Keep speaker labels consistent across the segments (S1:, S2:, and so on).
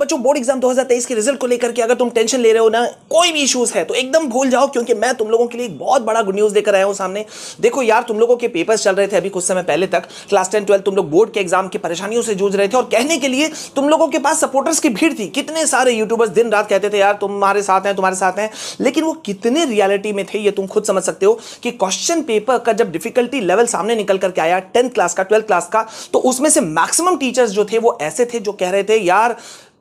S1: बच्चों board exam 2023 के result को लेकर के अगर तुम टेंशन ले रहे हो ना, कोई भी इश्यूज है तो एकदम भूल जाओ, क्योंकि मैं तुम लोगों के लिए एक बहुत बड़ा गुड न्यूज लेकर आया हूं सामने। देखो यार, तुम लोगों के पेपर्स चल रहे थे अभी कुछ समय पहले तक, क्लास 10 12 तुम लोग बोर्ड के एग्जाम की परेशानियों से जूझ रहे थे और कहने के लिए तुम लोगों के पास सपोर्टर्स की भीड़ थी। कितने सारे यूट्यूबर्स दिन रात कहते थे यार तुम्हारे साथ हैं तुम्हारे साथ हैं, लेकिन वो कितने रियलिटी में थे ये तुम खुद समझ सकते हो कि क्वेश्चन पेपर का जब डिफिकल्टी लेवल सामने निकल करके आया 10th क्लास का 12th क्लास का, तो उसमें से मैक्सिमम टीचर्स जो थे वो ऐसे थे जो कह रहे थे यार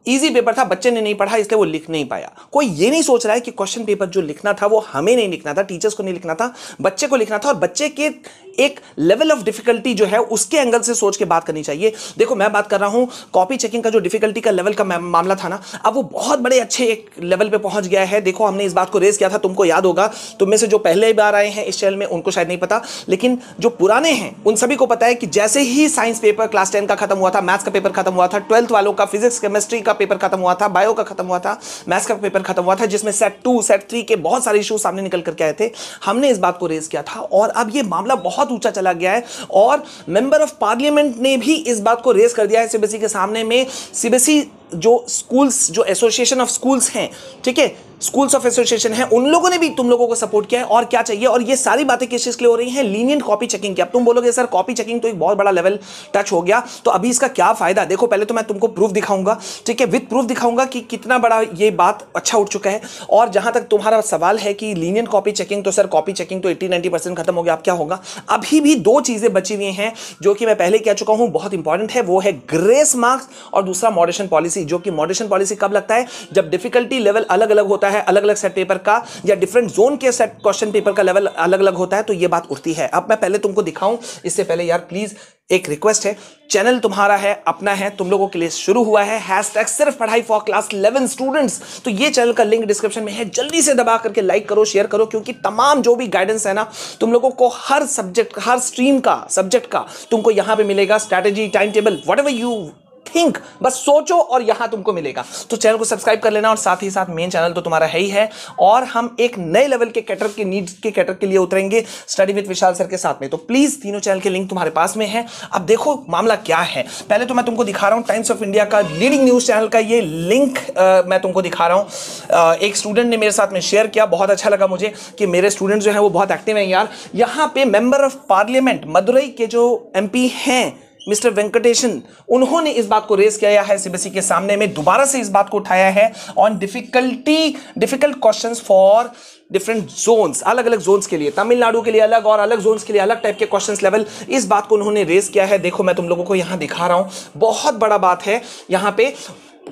S1: इजी पेपर था, बच्चे ने नहीं पढ़ा इसलिए वो लिख नहीं पाया। कोई ये नहीं सोच रहा है कि क्वेश्चन पेपर जो लिखना था वो हमें नहीं लिखना था, टीचर्स को नहीं लिखना था, बच्चे को लिखना था, और बच्चे के एक लेवल ऑफ डिफिकल्टी जो है उसके एंगल से सोच के बात करनी चाहिए। देखो मैं बात कर रहा हूं कॉपी चेकिंग का जो डिफिकल्टी का लेवल का मामला था ना, अब वो बहुत बड़े अच्छे एक लेवल पे पहुंच गया है। देखो हमने इस बात को रेज किया था, तुमको याद होगा, तुम में से जो पहले बार आए हैं इस चैनल में उनको शायद नहीं पता, लेकिन जो पुराने हैं उन सभी को पता है कि जैसे ही साइंस पेपर क्लास 10 का खत्म हुआ था, मैथ्स का पेपर खत्म हुआ था, 12th वालों का फिजिक्स केमिस्ट्री का पेपर खत्म हुआ था, बायो का खत्म हुआ था, मैथ्स का पेपर खत्म हुआ था, जिसमें सेट 2 सेट 3 के बहुत सारे इश्यूज सामने निकल करके आए थे। हमने इस बात को रेज किया था और अब ये मामला बहुत ऊंचा चला गया है और मेंबर ऑफ पार्लियामेंट ने भी इस बात को रेज कर दिया है सीबीएसई के सामने में। सीबीएसई जो स्कूल्स, जो एसोसिएशन ऑफ स्कूल्स हैं, ठीक है, स्कूल्स ऑफ एसोसिएशन है, उन लोगों ने भी तुम लोगों को सपोर्ट किया है। और क्या चाहिए, और ये सारी बातें किस चीज के लिए हो रही हैं, लीनियंट कॉपी चेकिंग की। अब तुम बोलोगे सर कॉपी चेकिंग तो एक बहुत बड़ा लेवल टच हो गया, तो अभी इसका क्या फायदा। देखो पहले तो मैं तुमको प्रूफ दिखाऊंगा, ठीक है, विद प्रूफ दिखाऊंगा कि कितना बड़ा ये बात अच्छा उठ चुका है। और जहां तक तुम्हारा सवाल है कि लीनियंट कॉपी चेकिंग, तो सर कॉपी चेकिंग तो 80-90% खत्म हो गया, अब क्या होगा। अभी भी दो चीजें बची हुई हैं जो कि मैं पहले कह चुका हूं, बहुत इंपॉर्टेंट है, वो है ग्रेस मार्क्स और दूसरा मॉडरेशन पॉलिसी। जो कि मॉडरेशन पॉलिसी कब लगता है, जब डिफिकल्टी लेवल अलग अलग होता है, अलग अलग सेट पेपर का या डिफरेंट जोन के सेट क्वेश्चन पेपर का लेवल अलग अलग होता है, तो ये बात उठती है। अब मैं पहले तुमको दिखाऊं इससे पहले यार प्लीज एक रिक्वेस्ट है, चैनल तुम्हारा है, अपना है, तुम लोगों के लिए शुरू हुआ है हैशटैग सिर्फ पढ़ाई फॉर क्लास 11 स्टूडेंट्स। तो ये चैनल का लिंक डिस्क्रिप्शन में है, जल्दी से दबा करके लाइक करो, शेयर करो, क्योंकि तमाम जो भी गाइडेंस है ना, तुम लोगों को हर सब्जेक्ट, हर स्ट्रीम का, सब्जेक्ट का तुमको यहां पे मिलेगा। Strategy, time table, whatever you think, बस सोचो और यहां तुमको मिलेगा। तो चैनल को सब्सक्राइब कर लेना और साथ ही साथ मेन चैनल तो तुम्हारा है ही है, और हम एक नए लेवल के कैटर के नीड्स के कैटर के लिए उतरेंगे स्टडी विद विशाल सर के साथ में। तो प्लीज तीनों चैनल के लिंक तुम्हारे पास में है। अब देखो मामला क्या है, पहले तो मैं तुमको दिखा रहा हूं टाइम्स ऑफ इंडिया का लीडिंग न्यूज चैनल का ये लिंक मैं तुमको दिखा रहा हूं। एक स्टूडेंट ने मेरे साथ में शेयर किया, बहुत अच्छा लगा मुझे कि मेरे स्टूडेंट जो है वो बहुत एक्टिव हैं यार। यहां पे मेंबर ऑफ पार्लियामेंट मदुरई के जो एमपी हैं मिस्टर वेंकटेशन, उन्होंने इस बात को रेज किया है सीबीएसई के सामने में, दोबारा से इस बात को उठाया है on difficult questions for different zones, अलग अलग जोन्स के लिए, तमिलनाडु के लिए अलग और अलग जोन्स के लिए अलग टाइप के क्वेश्चंस लेवल, इस बात को उन्होंने रेज किया है। देखो मैं तुम लोगों को यहां दिखा रहा हूं, बहुत बड़ा बात है यहां पे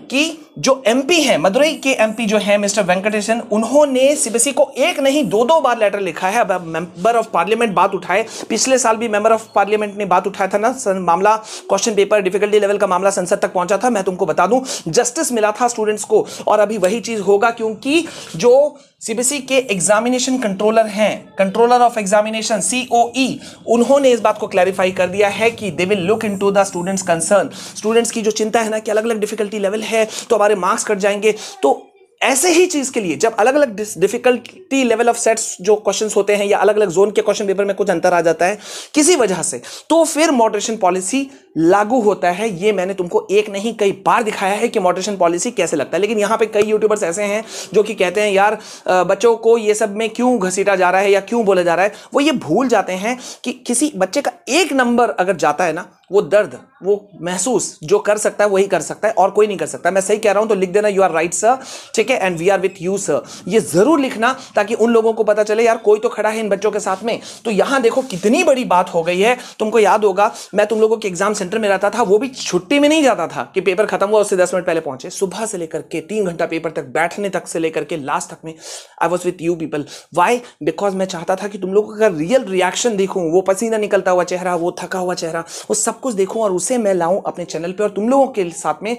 S1: कि जो एमपी हैं, मदुरई के एमपी जो हैं मिस्टर वेंकटेशन, उन्होंने सीबीएसई को एक नहीं दो बार लेटर लिखा है। अब मेंबर ऑफ पार्लियामेंट बात उठाए, पिछले साल भी मेंबर ऑफ पार्लियामेंट ने बात उठाया था ना, मामला क्वेश्चन पेपर डिफिकल्टी लेवल का मामला संसद तक पहुंचा था। मैं तुमको बता दूं जस्टिस मिला था स्टूडेंट्स को, और अभी वही चीज होगा, क्योंकि जो सीबीएसई के एग्जामिनेशन कंट्रोलर हैं, कंट्रोलर ऑफ एग्जामिनेशन सीओई, उन्होंने इस बात को क्लैरिफाई कर दिया है कि they will look into the students concern. Students की जो चिंता है ना कि अलग अलग डिफिकल्टी लेवल है तो हमारे मार्क्स कट जाएंगे, तो ऐसे ही चीज के लिए जब अलग अलग डिफिकल्टी लेवल ऑफ सेट्स जो क्वेश्चंस होते हैं या अलग अलग जोन के क्वेश्चन पेपर में कुछ अंतर आ जाता है किसी वजह से, तो फिर मॉडरेशन पॉलिसी लागू होता है। ये मैंने तुमको एक नहीं कई बार दिखाया है कि मॉडरेशन पॉलिसी कैसे लगता है। लेकिन यहां पे कई यूट्यूबर्स ऐसे हैं जो कि कहते हैं यार बच्चों को ये सब में क्यों घसीटा जा रहा है या क्यों बोला जा रहा है। वो ये भूल जाते हैं कि किसी बच्चे का एक नंबर अगर जाता है ना, वो दर्द, वो महसूस जो कर सकता है वही कर सकता है और कोई नहीं कर सकता। मैं सही कह रहा हूं तो लिख देना यू आर राइट सर, ठीक है, and we are with you sir, ये जरूर लिखना ताकि उन लोगों को पता चले यार कोई तो खड़ा है इन बच्चों के साथ में। तो यहां देखो कितनी बड़ी बात हो गई है। तुमको याद होगा मैं तुम लोगों के एग्जाम सेंटर में रहता था, वो भी छुट्टी में नहीं जाता था कि पेपर खत्म हुआ उससे 10 मिनट पहले पहुंचे, सुबह से लेकर के 3 घंटा पेपर तक बैठने तक से लेकर के लास्ट तक में I was with you people. Why? Because मैं चाहता था कि तुम लोगों का रियल रिएक्शन देखूं, वो पसीना निकलता हुआ चेहरा, वो थका हुआ चेहरा, वो सब कुछ देखूं और उसे मैं लाऊं अपने चैनल पे और तुम लोगों के साथ में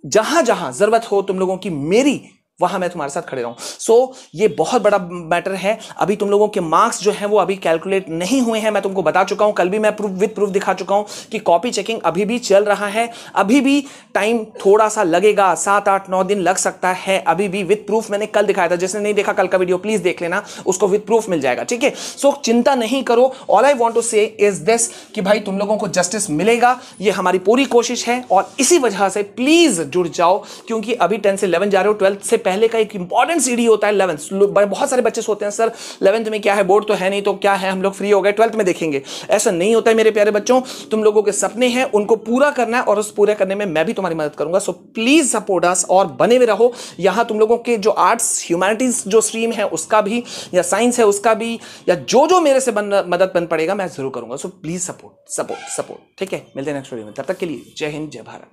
S1: जहां जहां जरूरत हो तुम लोगों की मेरी वहां मैं तुम्हारे साथ खड़े रहूं। सो ये बहुत बड़ा मैटर है। अभी तुम लोगों के मार्क्स जो हैं वो अभी कैलकुलेट नहीं हुए हैं, मैं तुमको बता चुका हूं, कल भी मैं विद प्रूफ दिखा चुका हूं कि कॉपी चेकिंग अभी भी चल रहा है। अभी भी टाइम थोड़ा सा लगेगा, 7 8 9 दिन लग सकता है, अभी भी विद प्रूफ मैंने कल दिखाया था। जिसने नहीं देखा कल का वीडियो प्लीज देख लेना, उसको विद प्रूफ मिल जाएगा, ठीक है। सो चिंता नहीं करो। ऑल आई वांट टू से इज दिस कि भाई तुम लोगों को जस्टिस मिलेगा, ये हमारी पूरी कोशिश है। और इसी वजह से प्लीज जुड़ जाओ, क्योंकि अभी 10 से 11 जा रहे हो, 12th से पहले का एक इंपॉर्टेंट सीडी होता है 11th। बहुत सारे बच्चे सोचते हैं सर 11th में क्या है, बोर्ड तो है नहीं, तो क्या है, हम लोग फ्री हो गए 12th में देखेंगे। ऐसा नहीं होता है मेरे प्यारे बच्चों, तुम लोगों के सपने हैं उनको पूरा करना है, और उस पूरे करने में मैं भी तुम्हारी मदद करूंगा। सो प्लीज सपोर्ट अस और बने हुए रहो। यहां तुम लोगों के जो आर्ट्स ह्यूमैनिटीज जो स्ट्रीम है उसका भी, या साइंस है उसका भी, या जो मेरे से मदद बन पड़ेगा मैं जरूर करूंगा। So please support support support, ठीक है। मिलते हैं नेक्स्ट वीडियो में, तब तक के लिए जय हिंद जय भारत।